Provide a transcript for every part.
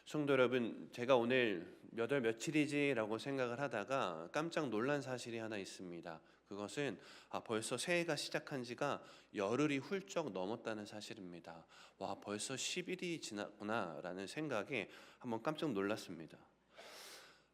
성도 여러분, 제가 오늘 몇 월 며칠이지라고 생각을 하다가 깜짝 놀란 사실이 하나 있습니다. 그것은 벌써 새해가 시작한 지가 열흘이 훌쩍 넘었다는 사실입니다. 와, 벌써 10일이 지났구나라는 생각에 한번 깜짝 놀랐습니다.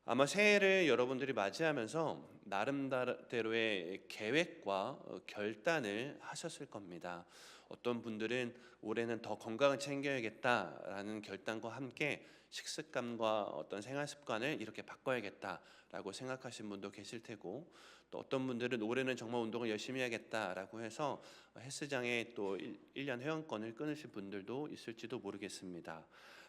아마 새해를 여러분들이 맞이하면서 나름대로의 계획과 결단을 하셨을 겁니다. 어떤 분들은 올해는 더 건강을 챙겨야겠다라는 결단과 함께 식습관과 어떤 생활 습관을 이렇게 바꿔야겠다라고 생각하신 분도 계실 테고, 또 어떤 분들은 올해는 정말 운동을 열심히 해야겠다라고 해서 헬스장에 또 1년 회원권을 끊으신 분들도 있을지도 모르겠습니다.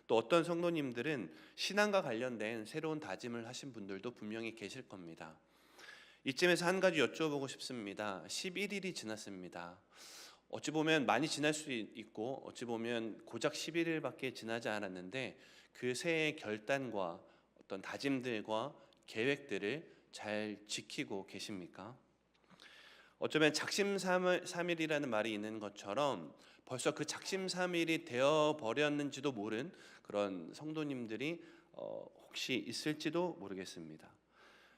또 어떤 성도님들은 신앙과 관련된 새로운 다짐을 하신 분들도 분명히 계실 겁니다. 이쯤에서 한 가지 여쭤보고 싶습니다. 11일이 지났습니다. 어찌 보면 많이 지날 수 있고 어찌 보면 고작 11일밖에 지나지 않았는데 그 새해의 결단과 어떤 다짐들과 계획들을 잘 지키고 계십니까? 어쩌면 작심삼일이라는 말이 있는 것처럼 벌써 그 작심삼일이 되어 버렸는지도 모른 그런 성도님들이 혹시 있을지도 모르겠습니다.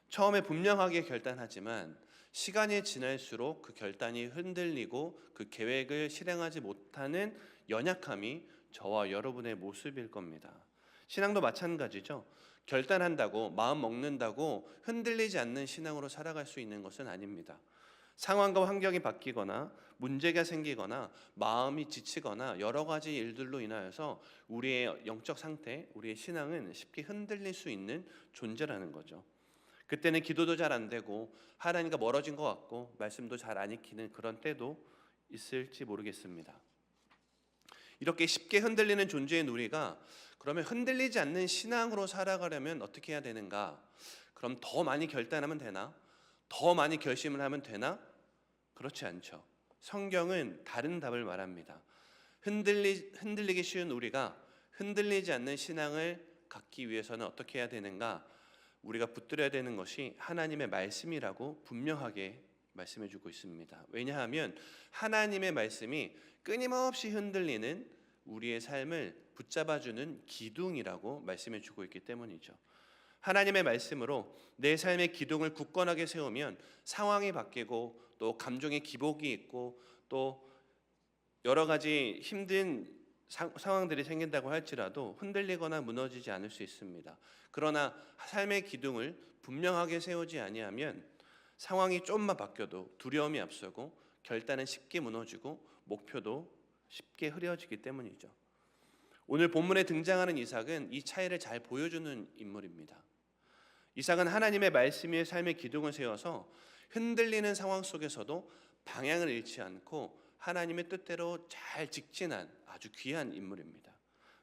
처음에 분명하게 결단하지만 시간이 지날수록 그 결단이 흔들리고 그 계획을 실행하지 못하는 연약함이 저와 여러분의 모습일 겁니다. 신앙도 마찬가지죠. 결단한다고, 마음 먹는다고 흔들리지 않는 신앙으로 살아갈 수 있는 것은 아닙니다. 상황과 환경이 바뀌거나 문제가 생기거나 마음이 지치거나 여러 가지 일들로 인하여서 우리의 영적 상태, 우리의 신앙은 쉽게 흔들릴 수 있는 존재라는 거죠. 그때는 기도도 잘 안 되고 하나님과 멀어진 것 같고 말씀도 잘 안 익히는 그런 때도 있을지 모르겠습니다. 이렇게 쉽게 흔들리는 존재인 우리가 그러면 흔들리지 않는 신앙으로 살아가려면 어떻게 해야 되는가? 그럼 더 많이 결단하면 되나? 더 많이 결심을 하면 되나? 그렇지 않죠. 성경은 다른 답을 말합니다. 흔들리기 쉬운 우리가 흔들리지 않는 신앙을 갖기 위해서는 어떻게 해야 되는가? 우리가 붙들어야 되는 것이 하나님의 말씀이라고 분명하게 말씀해 주고 있습니다. 왜냐하면 하나님의 말씀이 끊임없이 흔들리는 우리의 삶을 붙잡아주는 기둥이라고 말씀해 주고 있기 때문이죠. 하나님의 말씀으로 내 삶의 기둥을 굳건하게 세우면 상황이 바뀌고 또 감정의 기복이 있고 또 여러 가지 힘든 상황들이 생긴다고 할지라도 흔들리거나 무너지지 않을 수 있습니다. 그러나 삶의 기둥을 분명하게 세우지 아니하면 상황이 좀만 바뀌어도 두려움이 앞서고 결단은 쉽게 무너지고 목표도 쉽게 흐려지기 때문이죠. 오늘 본문에 등장하는 이삭은 이 차이를 잘 보여주는 인물입니다. 이삭은 하나님의 말씀 위에 삶의 기둥을 세워서 흔들리는 상황 속에서도 방향을 잃지 않고 하나님의 뜻대로 잘 직진한 아주 귀한 인물입니다.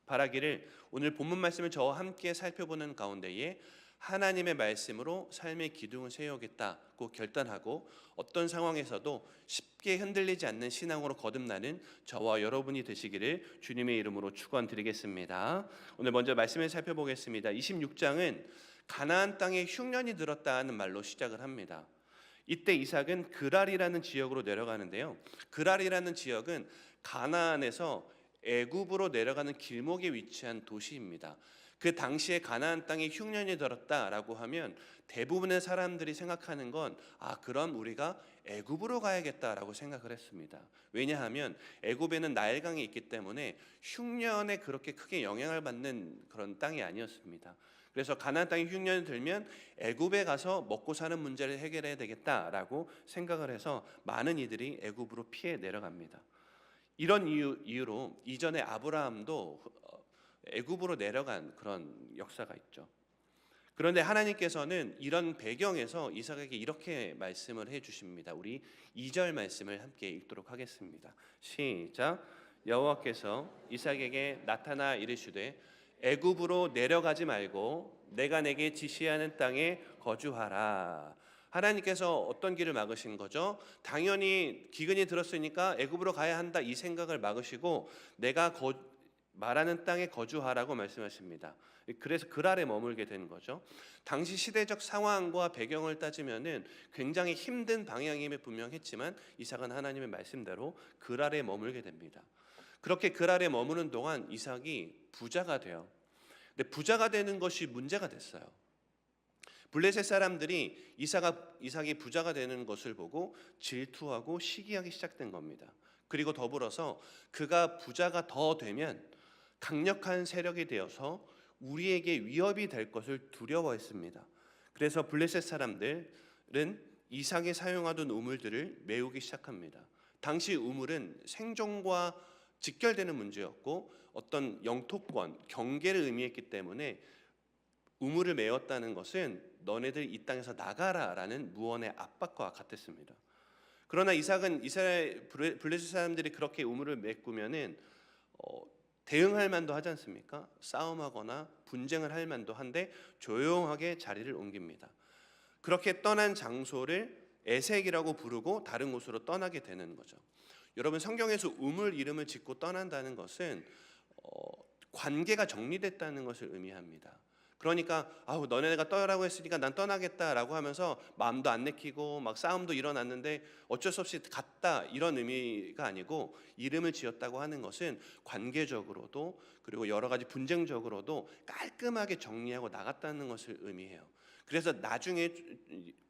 바라기를 오늘 본문 말씀을 저와 함께 살펴보는 가운데에 하나님의 말씀으로 삶의 기둥을 세우겠다고 결단하고 어떤 상황에서도 쉽게 흔들리지 않는 신앙으로 거듭나는 저와 여러분이 되시기를 주님의 이름으로 축원드리겠습니다. 오늘 먼저 말씀을 살펴보겠습니다. 26장은 가나안 땅에 흉년이 들었다는 말로 시작을 합니다. 이때 이삭은 그랄이라는 지역으로 내려가는데요. 그랄이라는 지역은 가나안에서 애굽으로 내려가는 길목에 위치한 도시입니다. 그 당시에 가나안 땅에 흉년이 들었다라고 하면 대부분의 사람들이 생각하는 건 그럼 우리가 애굽으로 가야겠다라고 생각을 했습니다. 왜냐하면 애굽에는 나일강이 있기 때문에 흉년에 그렇게 크게 영향을 받는 그런 땅이 아니었습니다. 그래서 가나안 땅에 흉년이 들면 애굽에 가서 먹고 사는 문제를 해결해야 되겠다라고 생각을 해서 많은 이들이 애굽으로 피해 내려갑니다. 이런 이유로 이전에 아브라함도 애굽으로 내려간 그런 역사가 있죠. 그런데 하나님께서는 이런 배경에서 이삭에게 이렇게 말씀을 해주십니다. 우리 2절 말씀을 함께 읽도록 하겠습니다. 시작. 여호와께서 이삭에게 나타나 이르시되 애굽으로 내려가지 말고 내가 내게 지시하는 땅에 거주하라. 하나님께서 어떤 길을 막으신 거죠? 당연히 기근이 들었으니까 애굽으로 가야 한다 이 생각을 막으시고 내가 말하는 땅에 거주하라고 말씀하십니다. 그래서 그랄에 머물게 된 거죠. 당시 시대적 상황과 배경을 따지면은 굉장히 힘든 방향임에 분명했지만 이삭은 하나님의 말씀대로 그랄에 머물게 됩니다. 그렇게 그랄에 머무는 동안 이삭이 부자가 돼요. 근데 부자가 되는 것이 문제가 됐어요. 블레셋 사람들이 이삭이 부자가 되는 것을 보고 질투하고 시기하기 시작된 겁니다. 그리고 더불어서 그가 부자가 더 되면 강력한 세력이 되어서 우리에게 위협이 될 것을 두려워했습니다. 그래서 블레셋 사람들은 이삭이 사용하던 우물들을 메우기 시작합니다. 당시 우물은 생존과 직결되는 문제였고 어떤 영토권, 경계를 의미했기 때문에 우물을 메웠다는 것은 너네들 이 땅에서 나가라라는 무언의 압박과 같았습니다. 그러나 이삭은 이스라엘 블레셋 사람들이 그렇게 우물을 메꾸면은 대응할 만도 하지 않습니까? 싸움하거나 분쟁을 할 만도 한데 조용하게 자리를 옮깁니다. 그렇게 떠난 장소를 에색이라고 부르고 다른 곳으로 떠나게 되는 거죠. 여러분, 성경에서 우물 이름을 짓고 떠난다는 것은 관계가 정리됐다는 것을 의미합니다. 그러니까 너네가 떠라고 했으니까 난 떠나겠다라고 하면서 마음도 안 내키고 막 싸움도 일어났는데 어쩔 수 없이 갔다, 이런 의미가 아니고, 이름을 지었다고 하는 것은 관계적으로도 그리고 여러 가지 분쟁적으로도 깔끔하게 정리하고 나갔다는 것을 의미해요. 그래서 나중에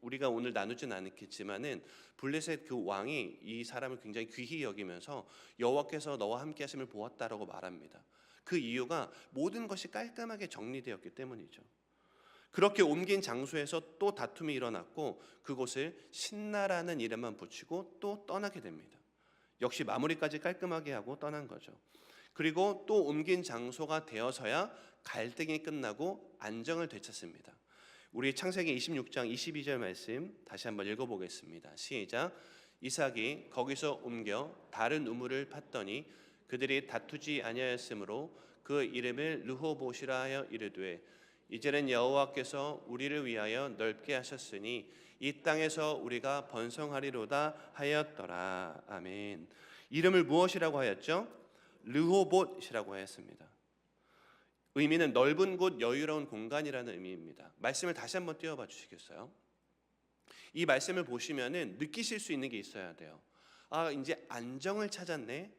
우리가 오늘 나누지는 않겠지만은 블레셋 그 왕이 이 사람을 굉장히 귀히 여기면서 여호와께서 너와 함께 하심을 보았다라고 말합니다. 그 이유가 모든 것이 깔끔하게 정리되었기 때문이죠. 그렇게 옮긴 장소에서 또 다툼이 일어났고 그곳을 신나라는 이름만 붙이고 또 떠나게 됩니다. 역시 마무리까지 깔끔하게 하고 떠난 거죠. 그리고 또 옮긴 장소가 되어서야 갈등이 끝나고 안정을 되찾습니다. 우리 창세기 26장 22절 말씀 다시 한번 읽어보겠습니다. 시작. 이삭이 거기서 옮겨 다른 우물을 팠더니 그들이 다투지 아니하였으므로 그 이름을 르호봇이라 하여 이르되 이제는 여호와께서 우리를 위하여 넓게 하셨으니 이 땅에서 우리가 번성하리로다 하였더라. 아멘. 이름을 무엇이라고 하였죠? 르호봇이라고 하였습니다. 의미는 넓은 곳, 여유로운 공간이라는 의미입니다. 말씀을 다시 한번 띄워봐 주시겠어요? 이 말씀을 보시면은 느끼실 수 있는 게 있어야 돼요. 이제 안정을 찾았네,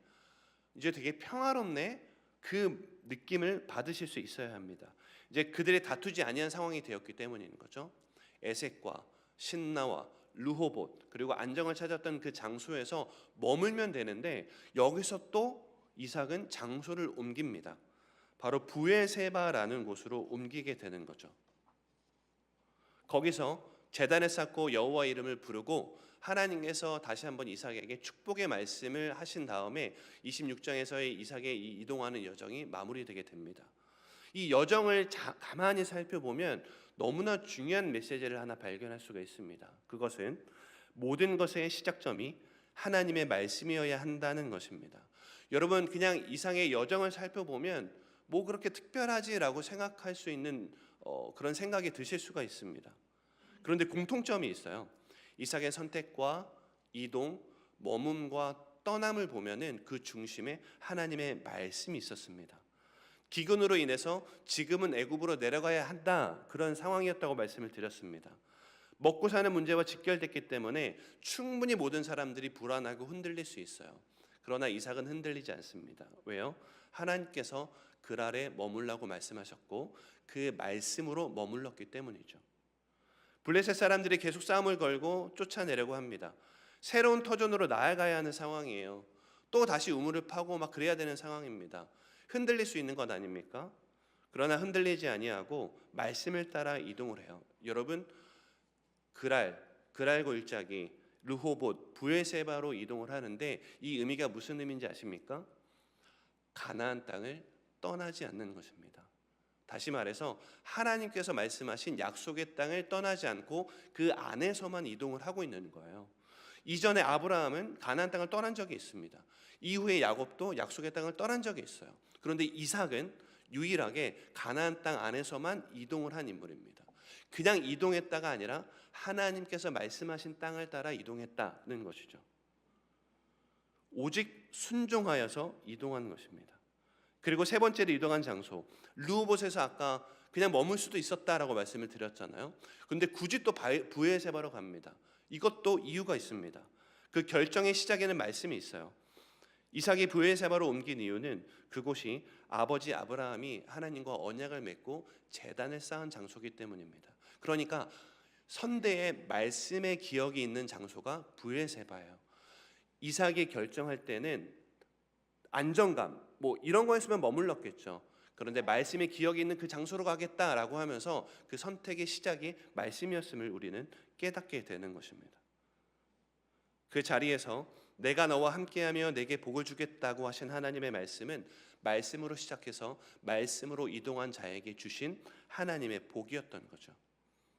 이제 되게 평화롭네, 그 느낌을 받으실 수 있어야 합니다. 이제 그들이 다투지 아니한 상황이 되었기 때문인 거죠. 에색과 신나와 르호봇 그리고 안정을 찾았던 그 장소에서 머물면 되는데 여기서 또 이삭은 장소를 옮깁니다. 바로 부에세바라는 곳으로 옮기게 되는 거죠. 거기서 제단을 쌓고 여호와 이름을 부르고 하나님께서 다시 한번 이삭에게 축복의 말씀을 하신 다음에 26장에서의 이삭의 이 이동하는 여정이 마무리되게 됩니다. 이 여정을 가만히 살펴보면 너무나 중요한 메시지를 하나 발견할 수가 있습니다. 그것은 모든 것의 시작점이 하나님의 말씀이어야 한다는 것입니다. 여러분, 그냥 이삭의 여정을 살펴보면 뭐 그렇게 특별하지라고 생각할 수 있는 그런 생각이 드실 수가 있습니다. 그런데 공통점이 있어요. 이삭의 선택과 이동, 머문과 떠남을 보면은 그 중심에 하나님의 말씀이 있었습니다. 기근으로 인해서 지금은 애굽으로 내려가야 한다, 그런 상황이었다고 말씀을 드렸습니다. 먹고 사는 문제와 직결됐기 때문에 충분히 모든 사람들이 불안하고 흔들릴 수 있어요. 그러나 이삭은 흔들리지 않습니다. 왜요? 하나님께서 그랄에 머물라고 말씀하셨고 그 말씀으로 머물렀기 때문이죠. 블레셋 사람들이 계속 싸움을 걸고 쫓아내려고 합니다. 새로운 터전으로 나아가야 하는 상황이에요. 또 다시 우물을 파고 막 그래야 되는 상황입니다. 흔들릴 수 있는 것 아닙니까? 그러나 흔들리지 아니하고 말씀을 따라 이동을 해요. 여러분, 그랄 골짜기, 르호봇, 부에세바로 이동을 하는데 이 의미가 무슨 의미인지 아십니까? 가나안 땅을 떠나지 않는 것입니다. 다시 말해서 하나님께서 말씀하신 약속의 땅을 떠나지 않고 그 안에서만 이동을 하고 있는 거예요. 이전에 아브라함은 가나안 땅을 떠난 적이 있습니다. 이후에 야곱도 약속의 땅을 떠난 적이 있어요. 그런데 이삭은 유일하게 가나안 땅 안에서만 이동을 한 인물입니다. 그냥 이동했다가 아니라 하나님께서 말씀하신 땅을 따라 이동했다는 것이죠. 오직 순종하여서 이동한 것입니다. 그리고 세 번째로 이동한 장소, 르호봇에서 아까 그냥 머물 수도 있었다라고 말씀을 드렸잖아요. 그런데 굳이 또 부에세바로 갑니다. 이것도 이유가 있습니다. 그 결정의 시작에는 말씀이 있어요. 이삭이 브에세바로 옮긴 이유는 그곳이 아버지 아브라함이 하나님과 언약을 맺고 제단을 쌓은 장소이기 때문입니다. 그러니까 선대의 말씀의 기억이 있는 장소가 브에세바예요. 이삭이 결정할 때는 안정감 뭐 이런 거였으면 머물렀겠죠. 그런데 말씀의 기억이 있는 그 장소로 가겠다라고 하면서 그 선택의 시작이 말씀이었음을 우리는 깨닫게 되는 것입니다. 그 자리에서 내가 너와 함께하며 내게 복을 주겠다고 하신 하나님의 말씀은 말씀으로 시작해서 말씀으로 이동한 자에게 주신 하나님의 복이었던 거죠.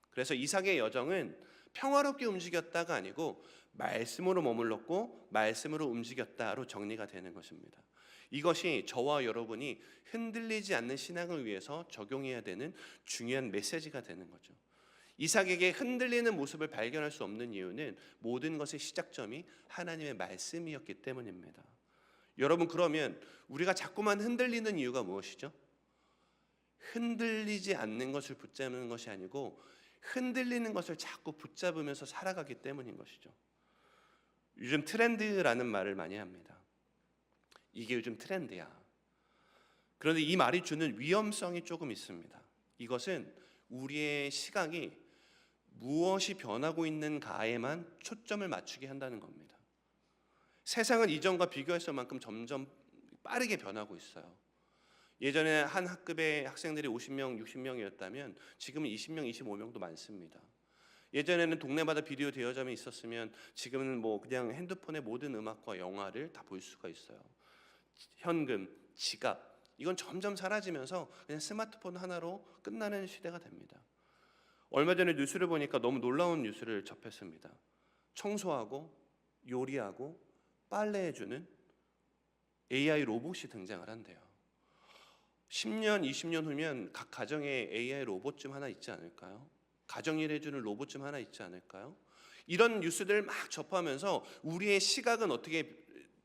그래서 이삭의 여정은 평화롭게 움직였다가 아니고 말씀으로 머물렀고 말씀으로 움직였다로 정리가 되는 것입니다. 이것이 저와 여러분이 흔들리지 않는 신앙을 위해서 적용해야 되는 중요한 메시지가 되는 거죠. 이삭에게 흔들리는 모습을 발견할 수 없는 이유는 모든 것의 시작점이 하나님의 말씀이었기 때문입니다. 여러분, 그러면 우리가 자꾸만 흔들리는 이유가 무엇이죠? 흔들리지 않는 것을 붙잡는 것이 아니고 흔들리는 것을 자꾸 붙잡으면서 살아가기 때문인 것이죠. 요즘 트렌드라는 말을 많이 합니다. 이게 요즘 트렌드야. 그런데 이 말이 주는 위험성이 조금 있습니다. 이것은 우리의 시각이 무엇이 변하고 있는가에만 초점을 맞추게 한다는 겁니다. 세상은 이전과 비교했을 만큼 점점 빠르게 변하고 있어요. 예전에 한 학급의 학생들이 50명, 60명이었다면 지금은 20명, 25명도 많습니다. 예전에는 동네마다 비디오 대여점이 있었으면 지금은 뭐 그냥 핸드폰에 모든 음악과 영화를 다 볼 수가 있어요. 현금, 지갑 이건 점점 사라지면서 그냥 스마트폰 하나로 끝나는 시대가 됩니다. 얼마 전에 뉴스를 보니까 너무 놀라운 뉴스를 접했습니다. 청소하고 요리하고 빨래해주는 AI 로봇이 등장을 한대요. 10년, 20년 후면 각 가정에 AI 로봇 좀 하나 있지 않을까요? 가정일 해주는 로봇 좀 하나 있지 않을까요? 이런 뉴스들을 막 접하면서 우리의 시각은 어떻게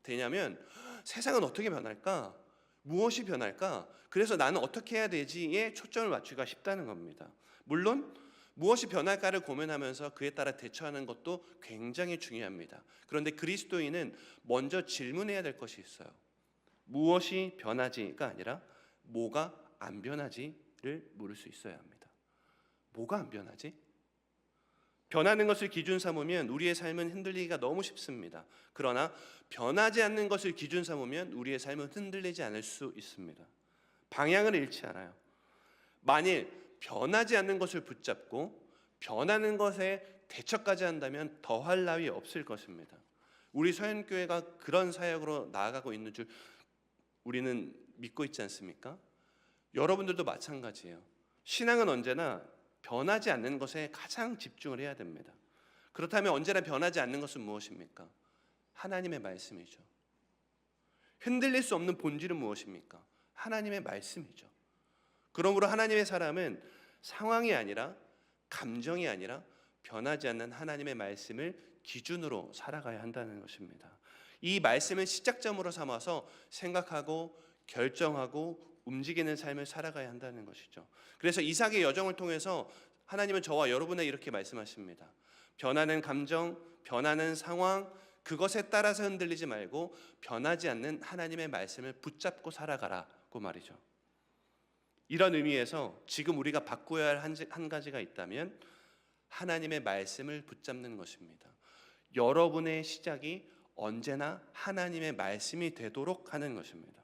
되냐면 세상은 어떻게 변할까? 무엇이 변할까? 그래서 나는 어떻게 해야 되지에 초점을 맞추기가 쉽다는 겁니다. 물론 무엇이 변할까를 고민하면서 그에 따라 대처하는 것도 굉장히 중요합니다. 그런데 그리스도인은 먼저 질문해야 될 것이 있어요. 무엇이 변하지가 아니라 뭐가 안 변하지를 물을 수 있어야 합니다. 뭐가 안 변하지? 변하는 것을 기준 삼으면 우리의 삶은 흔들리기가 너무 쉽습니다. 그러나 변하지 않는 것을 기준 삼으면 우리의 삶은 흔들리지 않을 수 있습니다. 방향을 잃지 않아요. 만일 변하지 않는 것을 붙잡고 변하는 것에 대처까지 한다면 더할 나위 없을 것입니다. 우리 서현교회가 그런 사역으로 나아가고 있는 줄 우리는 믿고 있지 않습니까? 여러분들도 마찬가지예요. 신앙은 언제나 변하지 않는 것에 가장 집중을 해야 됩니다. 그렇다면 언제나 변하지 않는 것은 무엇입니까? 하나님의 말씀이죠. 흔들릴 수 없는 본질은 무엇입니까? 하나님의 말씀이죠. 그러므로 하나님의 사람은 상황이 아니라 감정이 아니라 변하지 않는 하나님의 말씀을 기준으로 살아가야 한다는 것입니다. 이 말씀을 시작점으로 삼아서 생각하고 결정하고 움직이는 삶을 살아가야 한다는 것이죠. 그래서 이삭의 여정을 통해서 하나님은 저와 여러분에 이렇게 말씀하십니다. 변하는 감정, 변하는 상황, 그것에 따라서 흔들리지 말고 변하지 않는 하나님의 말씀을 붙잡고 살아가라고 말이죠. 이런 의미에서 지금 우리가 바꿔야 할 한 가지가 있다면 하나님의 말씀을 붙잡는 것입니다. 여러분의 시작이 언제나 하나님의 말씀이 되도록 하는 것입니다.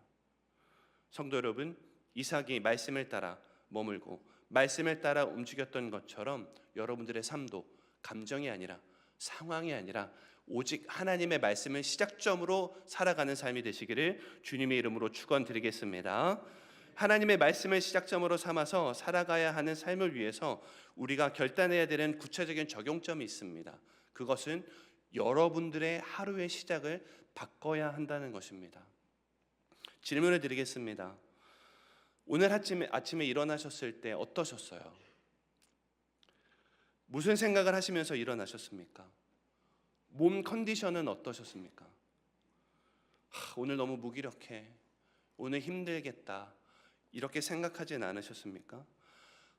성도 여러분, 이삭이 말씀을 따라 머물고 말씀을 따라 움직였던 것처럼 여러분들의 삶도 감정이 아니라 상황이 아니라 오직 하나님의 말씀을 시작점으로 살아가는 삶이 되시기를 주님의 이름으로 축원드리겠습니다. 하나님의 말씀을 시작점으로 삼아서 살아가야 하는 삶을 위해서 우리가 결단해야 되는 구체적인 적용점이 있습니다. 그것은 여러분들의 하루의 시작을 바꿔야 한다는 것입니다. 질문을 드리겠습니다. 오늘 아침에 일어나셨을 때 어떠셨어요? 무슨 생각을 하시면서 일어나셨습니까? 몸 컨디션은 어떠셨습니까? 오늘 너무 무기력해. 오늘 힘들겠다. 이렇게 생각하진 않으셨습니까?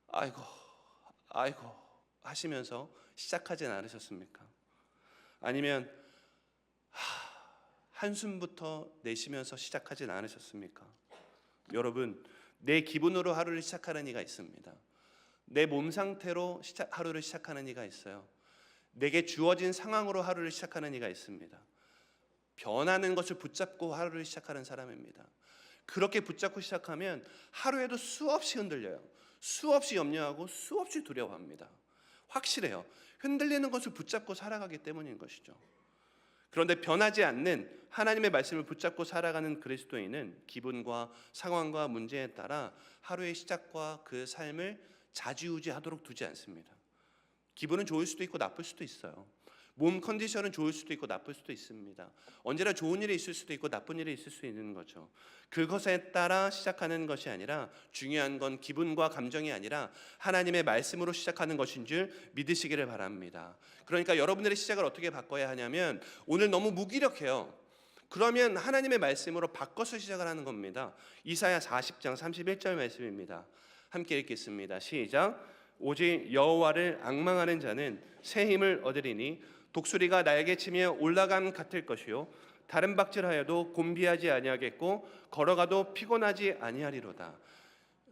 아이고 하시면서 시작하진 않으셨습니까? 아니면 한숨부터 내쉬면서 시작하진 않으셨습니까? 여러분, 내 기분으로 하루를 시작하는 이가 있습니다. 내 몸 상태로 하루를 시작하는 이가 있어요. 내게 주어진 상황으로 하루를 시작하는 이가 있습니다. 변하는 것을 붙잡고 하루를 시작하는 사람입니다. 그렇게 붙잡고 시작하면 하루에도 수없이 흔들려요. 수없이 염려하고 수없이 두려워합니다. 확실해요. 흔들리는 것을 붙잡고 살아가기 때문인 것이죠. 그런데 변하지 않는 하나님의 말씀을 붙잡고 살아가는 그리스도인은 기분과 상황과 문제에 따라 하루의 시작과 그 삶을 좌지우지하도록 두지 않습니다. 기분은 좋을 수도 있고 나쁠 수도 있어요. 몸 컨디션은 좋을 수도 있고 나쁠 수도 있습니다. 언제나 좋은 일이 있을 수도 있고 나쁜 일이 있을 수 있는 거죠. 그것에 따라 시작하는 것이 아니라, 중요한 건 기분과 감정이 아니라 하나님의 말씀으로 시작하는 것인 줄 믿으시기를 바랍니다. 그러니까 여러분들의 시작을 어떻게 바꿔야 하냐면, 오늘 너무 무기력해요. 그러면 하나님의 말씀으로 바꿔서 시작을 하는 겁니다. 이사야 40장 31절 말씀입니다. 함께 읽겠습니다. 시작. 오직 여호와를 앙망하는 자는 새 힘을 얻으리니 독수리가 날개 치며 올라감 같을 것이요 다른 박질하여도 곤비하지 아니하겠고 걸어가도 피곤하지 아니하리로다.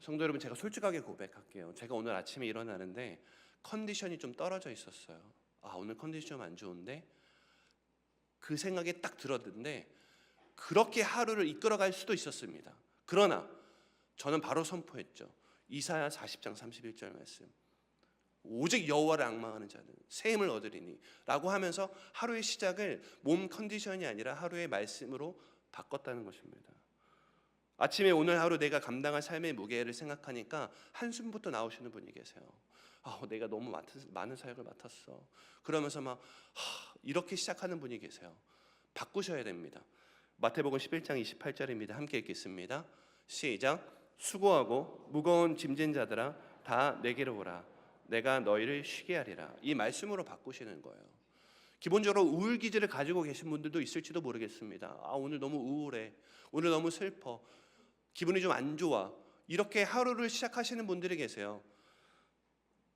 성도 여러분, 제가 솔직하게 고백할게요. 제가 오늘 아침에 일어나는데 컨디션이 좀 떨어져 있었어요. 오늘 컨디션 좀 안 좋은데, 그 생각이 딱 들었는데 그렇게 하루를 이끌어갈 수도 있었습니다. 그러나 저는 바로 선포했죠. 이사야 40장 31절 말씀. 오직 여호와를 앙망하는 자는 새 힘을 얻으리니 라고 하면서 하루의 시작을 몸 컨디션이 아니라 하루의 말씀으로 바꿨다는 것입니다. 아침에 오늘 하루 내가 감당할 삶의 무게를 생각하니까 한숨부터 나오시는 분이 계세요. 내가 너무 많은 사역을 맡았어. 그러면서 이렇게 시작하는 분이 계세요. 바꾸셔야 됩니다. 마태복음 11장 28절입니다. 함께 읽겠습니다. 시작. 수고하고 무거운 짐진 자들아 다 내게로 오라. 내가 너희를 쉬게 하리라. 이 말씀으로 바꾸시는 거예요. 기본적으로 우울 기질을 가지고 계신 분들도 있을지도 모르겠습니다. 오늘 너무 우울해. 오늘 너무 슬퍼. 기분이 좀 안 좋아. 이렇게 하루를 시작하시는 분들이 계세요.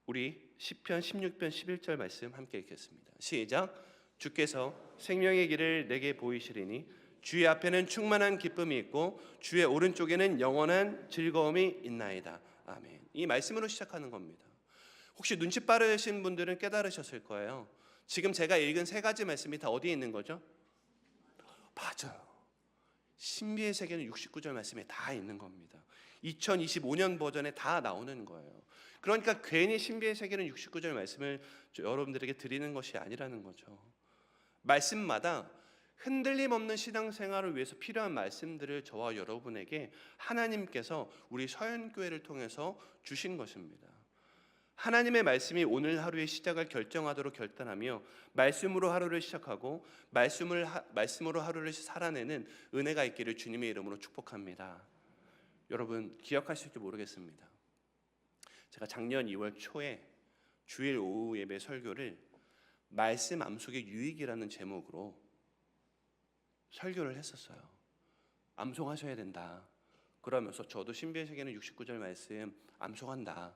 우리 시편 16편 11절 말씀 함께 읽겠습니다. 시작. 주께서 생명의 길을 내게 보이시리니 주의 앞에는 충만한 기쁨이 있고 주의 오른쪽에는 영원한 즐거움이 있나이다. 아멘. 이 말씀으로 시작하는 겁니다. 혹시 눈치 빠르신 분들은 깨달으셨을 거예요. 지금 제가 읽은 세 가지 말씀이 다 어디에 있는 거죠? 맞아요. 신비의 세계는 69절 말씀에 다 있는 겁니다. 2025년 버전에 다 나오는 거예요. 그러니까 괜히 신비의 세계는 69절 말씀을 여러분들에게 드리는 것이 아니라는 거죠. 말씀마다 흔들림 없는 신앙생활을 위해서 필요한 말씀들을 저와 여러분에게 하나님께서 우리 서연교회를 통해서 주신 것입니다. 하나님의 말씀이 오늘 하루의 시작을 결정하도록 결단하며 말씀으로 하루를 시작하고 말씀으로 하루를 살아내는 은혜가 있기를 주님의 이름으로 축복합니다. 여러분 기억하실지 모르겠습니다. 제가 작년 2월 초에 주일 오후 예배 설교를 말씀 암송의 유익이라는 제목으로 설교를 했었어요. 암송하셔야 된다. 그러면서 저도 신비의 세계는 69절 말씀 암송한다.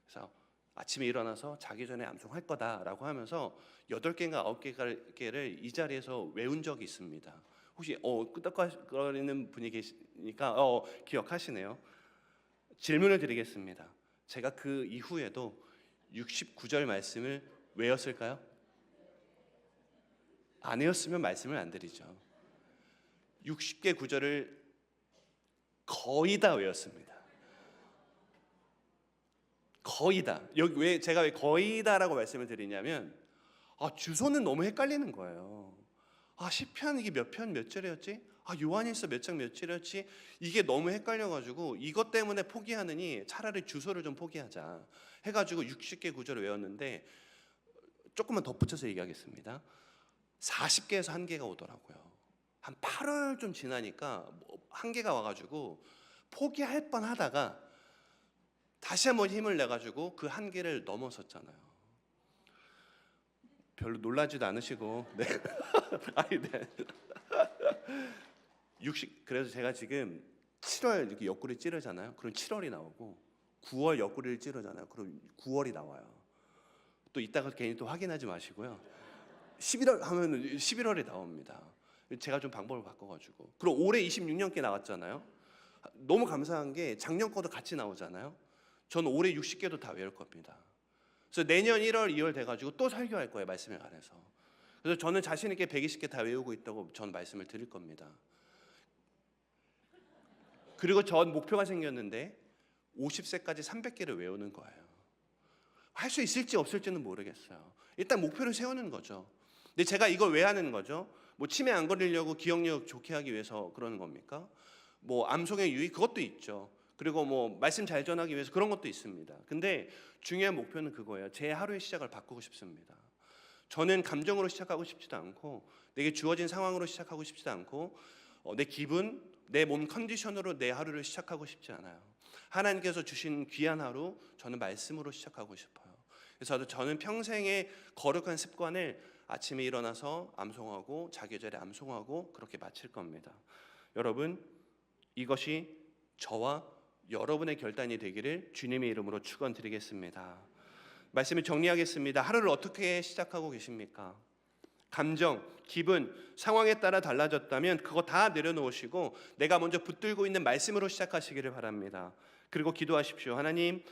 그래서 아침에 일어나서 자기 전에 암송할 거다라고 하면서 8개인가 9개를 이 자리에서 외운 적이 있습니다. 혹시 끄덕거리는 분이 계시니까 기억하시네요. 질문을 드리겠습니다. 제가 그 이후에도 69절 말씀을 외웠을까요? 안 외웠으면 말씀을 안 드리죠. 60개 구절을 거의 다 외웠습니다. 거의 다. 여기 제가 왜 거의 다라고 말씀을 드리냐면 주소는 너무 헷갈리는 거예요. 시편 이게 몇 편 몇 절이었지? 요한일서 몇 장 몇 절이었지? 이게 너무 헷갈려가지고 이것 때문에 포기하느니 차라리 주소를 좀 포기하자 해가지고 60개 구절을 외웠는데 조금만 덧붙여서 얘기하겠습니다. 40개에서 한 개가 오더라고요. 한 8월 좀 지나니까 한 개가 와가지고 포기할 뻔하다가 다시 한번 힘을 내가지고 그 한 개를 넘어섰잖아요. 별로 놀라지도 않으시고, 네. 네. 그래서 제가 지금 7월 이렇게 옆구리 찌르잖아요. 그럼 7월이 나오고 9월 옆구리를 찌르잖아요. 그럼 9월이 나와요. 또 이따가 괜히 또 확인하지 마시고요. 11월 하면 11월이 나옵니다. 제가 좀 방법을 바꿔가지고. 그리고 올해 26년께 나왔잖아요. 너무 감사한 게 작년 거도 같이 나오잖아요. 저는 올해 60개도 다 외울 겁니다. 그래서 내년 1월, 2월 돼가지고 또 설교할 거예요, 말씀에 관해서. 그래서 저는 자신 있게 120개 다 외우고 있다고 저는 말씀을 드릴 겁니다. 그리고 전 목표가 생겼는데 50세까지 300개를 외우는 거예요. 할 수 있을지 없을지는 모르겠어요. 일단 목표를 세우는 거죠. 근데 제가 이걸 왜 하는 거죠? 뭐 치매 안 걸리려고 기억력 좋게 하기 위해서 그러는 겁니까? 뭐 암송의 유의 그것도 있죠. 그리고 뭐 말씀 잘 전하기 위해서 그런 것도 있습니다. 근데 중요한 목표는 그거예요. 제 하루의 시작을 바꾸고 싶습니다. 저는 감정으로 시작하고 싶지도 않고 내게 주어진 상황으로 시작하고 싶지도 않고 내 기분, 내 몸 컨디션으로 내 하루를 시작하고 싶지 않아요. 하나님께서 주신 귀한 하루 저는 말씀으로 시작하고 싶어요. 그래서 저는 평생의 거룩한 습관을 아침에 일어나서 암송하고 자기 전에 암송하고 그렇게 마칠 겁니다. 여러분, 이것이 저와 여러분의 결단이 되기를 주님의 이름으로 축원드리겠습니다. 말씀을 정리하겠습니다. 하루를 어떻게 시작하고 계십니까? 감정, 기분, 상황에 따라 달라졌다면 그거 다 내려놓으시고 내가 먼저 붙들고 있는 말씀으로 시작하시기를 바랍니다. 그리고 기도하십시오. 하나님,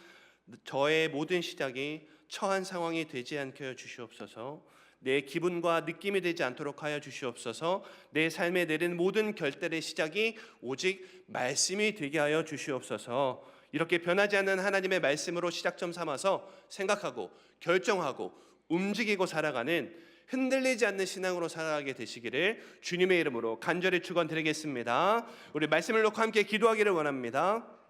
저의 모든 시작이 처한 상황이 되지 않게 하여 주시옵소서. 내 기분과 느낌이 되지 않도록 하여 주시옵소서. 내 삶에 내리는 모든 결단의 시작이 오직 말씀이 되게 하여 주시옵소서. 이렇게 변하지 않는 하나님의 말씀으로 시작점 삼아서 생각하고 결정하고 움직이고 살아가는 흔들리지 않는 신앙으로 살아가게 되시기를 주님의 이름으로 간절히 축원드리겠습니다. 우리 말씀을 놓고 함께 기도하기를 원합니다.